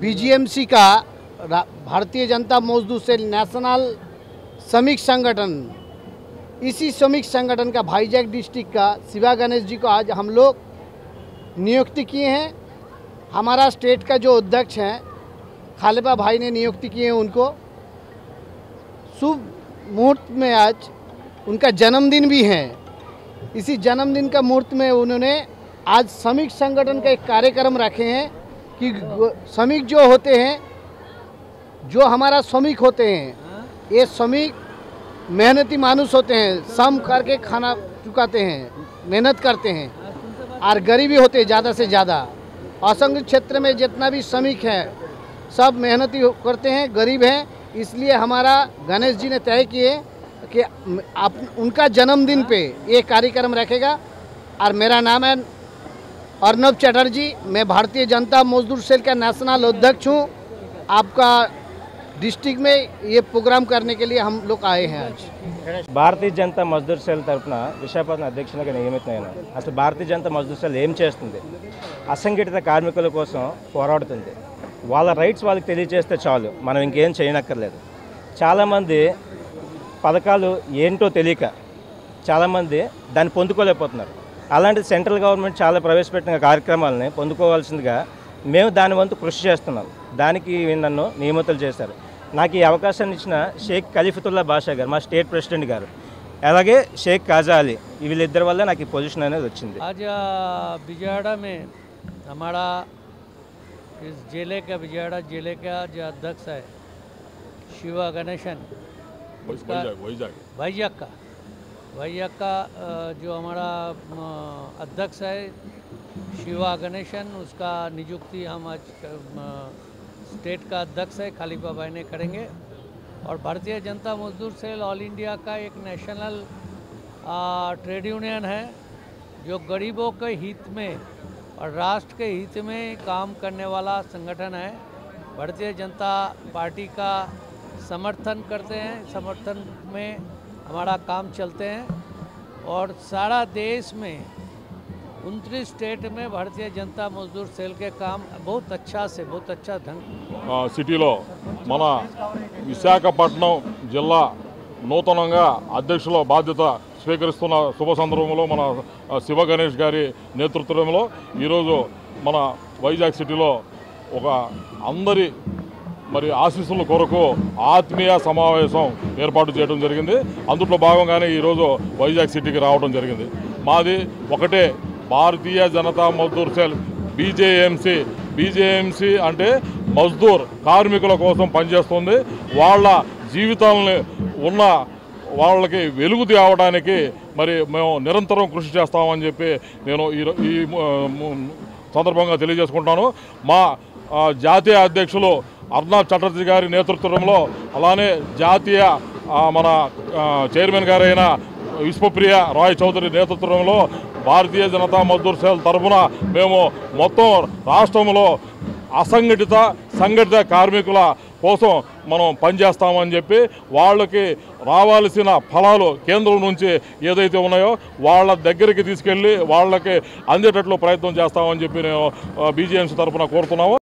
BGMC का भारतीय जनता मजदूर cell national श्रमिक संगठन, इसी श्रमिक संगठन का भाईजैक डिस्ट्रिक्ट का शिवा गणेश जी को आज हम लोग नियुक्ति किए हैं। हमारा स्टेट का जो अध्यक्ष हैं खालिपा भाई ने नियुक्ति किए हैं उनको। शुभ मुहूर्त में आज उनका जन्मदिन भी है। इसी जन्मदिन का मुहूर्त में उन्होंने आज श्रमिक संगठन का एक कार्यक्रम रखे हैं कि श्रमिक जो होते हैं, जो हमारा श्रमिक होते हैं, ये श्रमिक मेहनती मानुष होते हैं, श्रम करके खाना चुकाते हैं, मेहनत करते हैं और गरीबी होते हैं ज़्यादा से ज़्यादा। असंगठित क्षेत्र में जितना भी श्रमिक है सब मेहनती करते हैं, गरीब हैं। इसलिए हमारा गणेश जी ने तय किए कि उनका जन्मदिन पे ये कार्यक्रम रखेगा। और मेरा नाम है अर्नब चटर्जी, मैं भारतीय जनता मजदूर सेल का नेशनल अध्यक्ष हूँ। आपका डिस्ट्रिक्ट में ये प्रोग्राम करने के लिए हम लोग आए हैं आज। भारतीय जनता मजदूर सेल तरफुన విశాఖపట్నం అధ్యక్షునిగా నియమితమైన అసలు భారతీయ జనతా మజ్దూర్ సెల్ ఏం చేస్తుంది? అసంఘటిత కార్మికుల కోసం పోరాడుతుంది. వాళ్ళ రైట్స్ వాళ్ళకి తెలియజేస్తే చాలు, మనం ఇంకేం చేయనక్కర్లేదు. చాలామంది పథకాలు ఏంటో తెలియక చాలామంది దాన్ని పొందుకోలేకపోతున్నారు. అలాంటి సెంట్రల్ గవర్నమెంట్ చాలా ప్రవేశపెట్టిన కార్యక్రమాలని పొందుకోవాల్సిందిగా మేము దాని వంతు కృషి చేస్తున్నాం. దానికి నన్ను నియమితులు చేశారు. నాకు ఈ అవకాశాన్ని ఇచ్చిన షేక్ ఖలీఫతుల్లా బాషా గారు, మా స్టేట్ ప్రెసిడెంట్ గారు, అలాగే షేక్ కాజా అలీ, వీళ్ళిద్దరి వల్ల నాకు ఈ పొజిషన్ అనేది వచ్చింది. आज बिजवाड़ा में हमारा इस जिले का बिजवाड़ा जिले का जो अध्यक्ष है शिवा गणेशन, उसका भैया का जो हमारा अध्यक्ष है शिवा गणेशन, उसका नियुक्ति हम आज स्टेट का अध्यक्ष है खालिपा भाई ने करेंगे। और भारतीय जनता मजदूर सेल ऑल इंडिया का एक नेशनल ट्रेड यूनियन है जो गरीबों के हित में और राष्ट्र के हित में काम करने वाला संगठन है। भारतीय जनता पार्टी का समर्थन करते हैं, समर्थन में हमारा काम चलते हैं। और सारा देश में 29 स्टेट में भारतीय जनता मजदूर सेल के काम बहुत अच्छा ढंग సిటీలో మన విశాఖపట్నం జిల్లా నూతనంగా అధ్యక్షుల బాధ్యత స్వీకరిస్తున్న శుభ సందర్భంలో మన శివ గణేష్ గారి నేతృత్వంలో ఈరోజు మన వైజాగ్ సిటీలో ఒక అందరి మరి ఆశీస్సుల కొరకు ఆత్మీయ సమావేశం ఏర్పాటు చేయడం జరిగింది. అందులో భాగంగానే ఈరోజు వైజాగ్ సిటీకి రావడం జరిగింది. మాది ఒకటే, భారతీయ జనతా మజ్దూర్ సెల్ బీజేఎంసీ అంటే మజ్దూర్ కార్మికుల కోసం పనిచేస్తుంది. వాళ్ళ జీవితాలని ఉన్న వాళ్ళకి వెలుగు తేవడానికి మరి మేము నిరంతరం కృషి చేస్తామని చెప్పి నేను ఈ సందర్భంగా తెలియజేసుకుంటాను. మా జాతీయ అధ్యక్షులు అర్నబ్ చటర్జీ గారి నేతృత్వంలో, అలానే జాతీయ మన చైర్మన్ గారైన విశ్వప్రియ రాయ్ చౌదరి నేతృత్వంలో భారతీయ జనతా మజ్దూర్ సెల్ తరఫున మేము మొత్తం రాష్ట్రంలో అసంఘటిత సంఘటిత కార్మికుల కోసం మనం పనిచేస్తామని చెప్పి వాళ్ళకి రావాల్సిన ఫలాలు కేంద్రం నుంచి ఏదైతే ఉన్నాయో వాళ్ళ దగ్గరికి తీసుకెళ్ళి వాళ్ళకి అందేటట్లు ప్రయత్నం చేస్తామని చెప్పి నేను బీజేఎంసీ తరఫున కోరుతున్నాము.